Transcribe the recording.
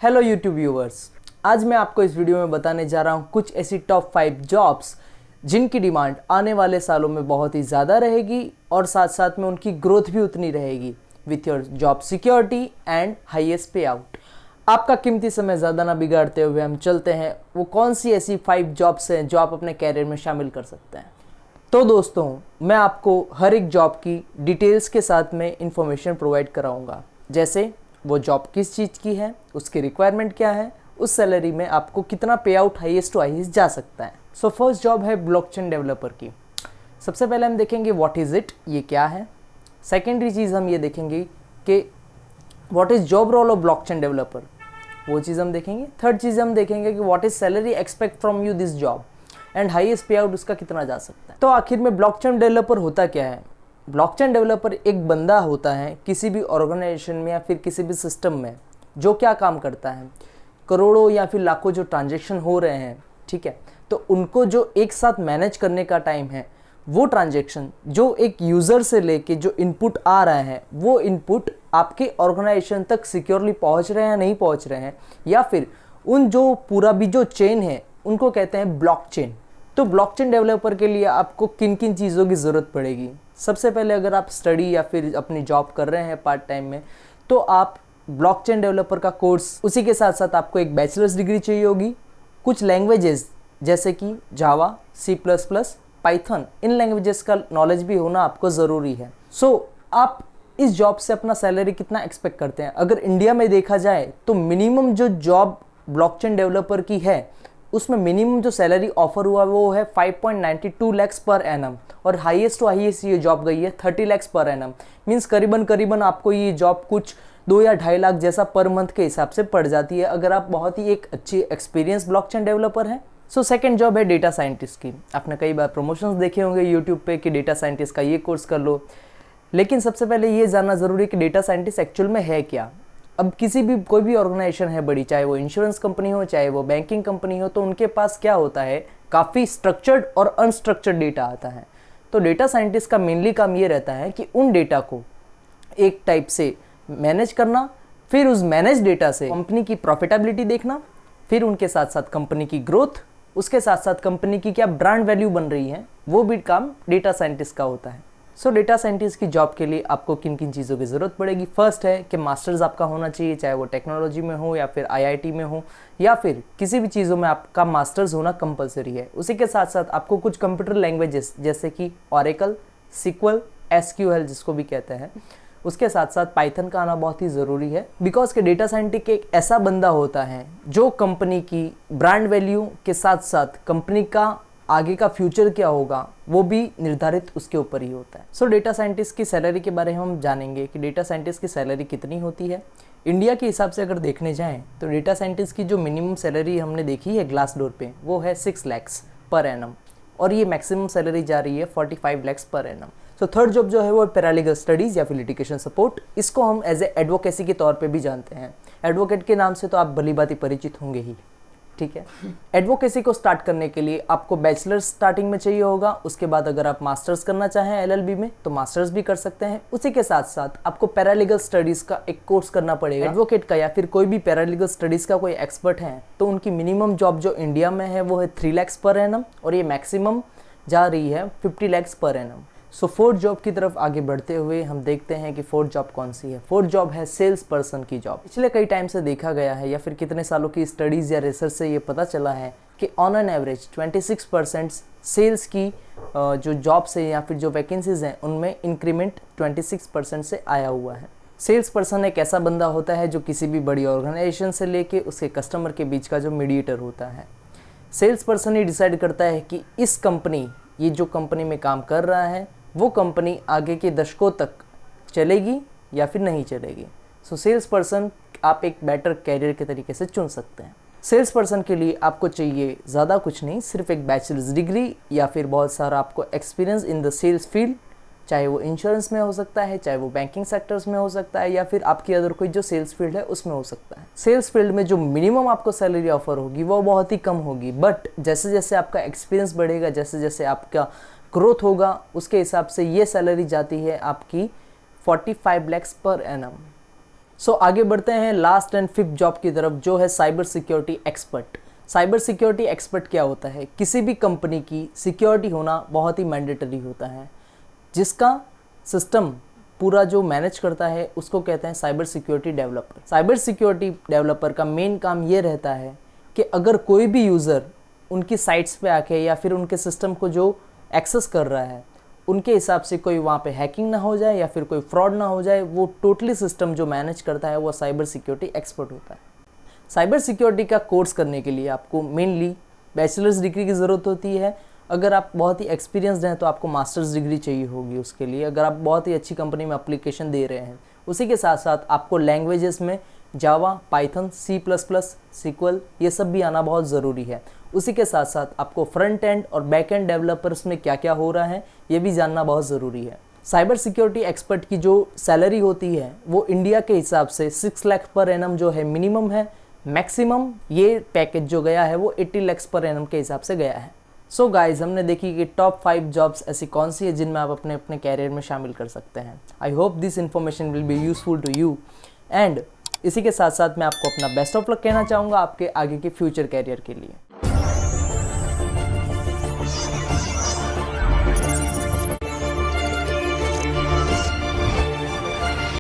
Hello YouTube viewers, आज मैं आपको इस वीडियो में बताने जा रहा हूँ कुछ ऐसी टॉप 5 जॉब्स जिनकी डिमांड आने वाले सालों में बहुत ही ज़्यादा रहेगी और साथ साथ में उनकी ग्रोथ भी उतनी रहेगी with your job security and highest pay out. आपका कीमती समय ज़्यादा ना बिगाड़ते हुए हम चलते हैं वो कौन सी ऐसी 5 जॉब्स हैं जो आप अपने कैरियर में शामिल कर सकते हैं। तो दोस्तों, मैं आपको हर एक जॉब की डिटेल्स के साथ में इंफॉर्मेशन प्रोवाइड कराऊंगा, जैसे वो जॉब किस चीज़ की है, उसकी रिक्वायरमेंट क्या है, उस सैलरी में आपको कितना पे आउट हाईएस्ट टू हाईएस्ट जा सकता है। सो फर्स्ट जॉब है ब्लॉकचेन डेवलपर की। सबसे पहले हम देखेंगे व्हाट इज़ इट, ये क्या है। सेकेंडरी चीज़ हम ये देखेंगे कि what is job role of blockchain developer, वो चीज़ हम देखेंगे। थर्ड चीज़ हम देखेंगे कि what is salary expect from you this job and highest pay out उसका कितना जा सकता है। तो आखिर में ब्लॉकचेन डेवलपर होता क्या है? ब्लॉकचेन डेवलपर एक बंदा होता है किसी भी ऑर्गेनाइजेशन में या फिर किसी भी सिस्टम में जो क्या काम करता है, करोड़ों या फिर लाखों जो ट्रांजैक्शन हो रहे हैं, ठीक है, तो उनको जो एक साथ मैनेज करने का टाइम है, वो ट्रांजैक्शन जो एक यूज़र से लेके जो इनपुट आ रहा है वो इनपुट आपके ऑर्गेनाइजेशन तक सिक्योरली पहुंच रहे हैं नहीं पहुंच रहे हैं, या फिर उन जो पूरा भी जो चेन है उनको कहते हैं ब्लॉकचेन। तो ब्लॉकचेन डेवलपर के लिए आपको किन किन चीज़ों की ज़रूरत पड़ेगी? सबसे पहले अगर आप स्टडी या फिर अपनी जॉब कर रहे हैं पार्ट टाइम में, तो आप ब्लॉकचेन डेवलपर का कोर्स, उसी के साथ साथ आपको एक बैचलर्स डिग्री चाहिए होगी। कुछ लैंग्वेजेस जैसे कि जावा, C++, पाइथन, इन लैंग्वेजेस का नॉलेज भी होना आपको ज़रूरी है। सो आप इस जॉब से अपना सैलरी कितना एक्सपेक्ट करते हैं? अगर इंडिया में देखा जाए तो मिनिमम जो जॉब ब्लॉकचेन डेवलपर की है उसमें मिनिमम जो सैलरी ऑफर हुआ वो है 5.92 lakhs पर एनम, और हाईएस्ट टू हाईएस्ट ये जॉब गई है 30 lakhs पर एनम। मीन्स करीबन आपको ये जॉब कुछ 2 या 2.5 लाख जैसा पर मंथ के हिसाब से पड़ जाती है अगर आप बहुत ही एक अच्छी एक्सपीरियंस ब्लॉकचेन डेवलपर हैं। सो सेकंड जॉब है डेटा साइंटिस्ट की। आपने कई बार प्रमोशंस देखे होंगे यूट्यूब पे कि डेटा साइंटिस्ट का ये कोर्स कर लो, लेकिन सबसे पहले ये जानना ज़रूरी है कि डेटा साइंटिस्ट एक्चुअल में है क्या। अब किसी भी कोई भी ऑर्गेनाइजेशन है बड़ी, चाहे वो इंश्योरेंस कंपनी हो चाहे वो बैंकिंग कंपनी हो, तो उनके पास क्या होता है, काफ़ी स्ट्रक्चर्ड और अनस्ट्रक्चर्ड डेटा आता है। तो डेटा साइंटिस्ट का मेनली काम ये रहता है कि उन डेटा को एक टाइप से मैनेज करना, फिर उस मैनेज डेटा से कंपनी की प्रॉफिटेबिलिटी देखना, फिर उनके साथ साथ कंपनी की ग्रोथ, उसके साथ साथ कंपनी की क्या ब्रांड वैल्यू बन रही है, वो भी काम डेटा साइंटिस्ट का होता है। सो डेटा साइंटिस्ट की जॉब के लिए आपको किन किन चीज़ों की ज़रूरत पड़ेगी? फर्स्ट है कि मास्टर्स आपका होना चाहिए, चाहे वो टेक्नोलॉजी में हो या फिर IIT में हो या फिर किसी भी चीज़ों में आपका मास्टर्स होना कंपलसरी है। उसी के साथ साथ आपको कुछ कंप्यूटर लैंग्वेजेस जैसे कि ऑरेकल, SQL, SQL जिसको भी कहते हैं, उसके साथ साथ पाइथन का आना बहुत ही ज़रूरी है। बिकॉज के डेटा साइंटिस्ट एक ऐसा बंदा होता है जो कंपनी की ब्रांड वैल्यू के साथ साथ कंपनी का आगे का फ्यूचर क्या होगा वो भी निर्धारित उसके ऊपर ही होता है। सो डेटा साइंटिस्ट की सैलरी के बारे में हम जानेंगे कि डेटा साइंटिस्ट की सैलरी कितनी होती है। इंडिया के हिसाब से अगर देखने जाएं तो डेटा साइंटिस्ट की जो मिनिमम सैलरी हमने देखी है ग्लासडोर पे वो है 6 lakhs पर एनम, और ये मैक्सिमम सैलरी जा रही है 45 lakhs per annum. So third job जो है वो पैरालीगल स्टडीज़ या फिर लिटिगेशन सपोर्ट। इसको हम एज ए एडवोकेसी के तौर पे भी जानते हैं। एडवोकेट के नाम से तो आप भली भांति परिचित होंगे ही, ठीक है। एडवोकेसी को स्टार्ट करने के लिए आपको बैचलर्स स्टार्टिंग में चाहिए होगा। उसके बाद अगर आप मास्टर्स करना चाहें LLB में तो मास्टर्स भी कर सकते हैं। उसी के साथ साथ आपको पैरालीगल स्टडीज़ का एक कोर्स करना पड़ेगा। एडवोकेट का या फिर कोई भी पैरालीगल स्टडीज़ का कोई एक्सपर्ट है तो उनकी मिनिमम जॉब जो इंडिया में है वो है 3 lakhs पर एनम, और ये मैक्सिमम जा रही है 50 lakhs पर एनम। सो फोर्थ जॉब की तरफ आगे बढ़ते हुए हम देखते हैं कि फोर्थ जॉब कौन सी है। फोर्थ जॉब है सेल्स पर्सन की जॉब। पिछले कई टाइम से देखा गया है या फिर कितने सालों की स्टडीज़ या रिसर्च से ये पता चला है कि ऑन एन एवरेज 26% सेल्स की जो जॉब्स है या फिर जो वैकेंसीज हैं उनमें इंक्रीमेंट 26% से आया हुआ है। सेल्स पर्सन एक ऐसा बंदा होता है जो किसी भी बड़ी ऑर्गेनाइजेशन से लेके उसके कस्टमर के बीच का जो मीडिएटर होता है। सेल्स पर्सन ही डिसाइड करता है कि इस कंपनी, ये जो कंपनी में काम कर रहा है वो कंपनी आगे के दशकों तक चलेगी या फिर नहीं चलेगी। सो सेल्स पर्सन आप एक बेटर कैरियर के तरीके से चुन सकते हैं। सेल्स पर्सन के लिए आपको चाहिए ज़्यादा कुछ नहीं, सिर्फ एक बैचलर्स डिग्री या फिर बहुत सारा आपको experience in the sales field, चाहे वो इंश्योरेंस में हो सकता है, चाहे वो बैंकिंग सेक्टर्स में हो सकता है, या फिर आपकी अदर कोई जो सेल्स फील्ड है उसमें हो सकता है। सेल्स फील्ड में जो मिनिमम आपको सैलरी ऑफर होगी वो बहुत ही कम होगी, बट जैसे जैसे आपका एक्सपीरियंस बढ़ेगा, जैसे जैसे आपका ग्रोथ होगा, उसके हिसाब से ये सैलरी जाती है आपकी 45 lakhs पर एनम। सो आगे बढ़ते हैं लास्ट एंड फिफ्थ जॉब की तरफ, जो है cyber security expert. Cyber security expert क्या होता है? किसी भी कंपनी की सिक्योरिटी होना बहुत ही मैंडेटरी होता है। जिसका सिस्टम पूरा जो मैनेज करता है उसको कहते हैं cyber security developer. Cyber security developer का मेन काम ये रहता है कि अगर कोई भी यूज़र उनकी साइट्स पे आके या फिर उनके सिस्टम को जो एक्सेस कर रहा है उनके हिसाब से कोई वहाँ पे हैकिंग ना हो जाए या फिर कोई फ्रॉड ना हो जाए, वो टोटली सिस्टम जो मैनेज करता है वो साइबर सिक्योरिटी एक्सपर्ट होता है। साइबर सिक्योरिटी का कोर्स करने के लिए आपको मेनली बैचलर्स डिग्री की ज़रूरत होती है। अगर आप बहुत ही एक्सपीरियंसड हैं तो आपको मास्टर्स डिग्री चाहिए होगी उसके लिए, अगर आप बहुत ही अच्छी कंपनी में एप्लीकेशन दे रहे हैं। उसी के साथ साथ आपको लैंग्वेजेस में जावा, पाइथन, C++, SQL ये सब भी आना बहुत ज़रूरी है। उसी के साथ साथ आपको फ्रंट एंड और बैक एंड डेवलपर्स में क्या क्या हो रहा है ये भी जानना बहुत ज़रूरी है। साइबर सिक्योरिटी एक्सपर्ट की जो सैलरी होती है वो इंडिया के हिसाब से 6 लाख पर एनम जो है मिनिमम है। मैक्सिमम ये पैकेज जो गया है वो 80 लाख पर एनम के हिसाब से गया है। सो गाइज, हमने देखी कि टॉप 5 जॉब्स ऐसी कौन सी है जिनमें आप अपने अपने कैरियर में शामिल कर सकते हैं। I hope this information will be useful to you and इसी के साथ साथ मैं आपको अपना बेस्ट ऑफ लक कहना चाहूँगा आपके आगे के फ्यूचर कैरियर के लिए।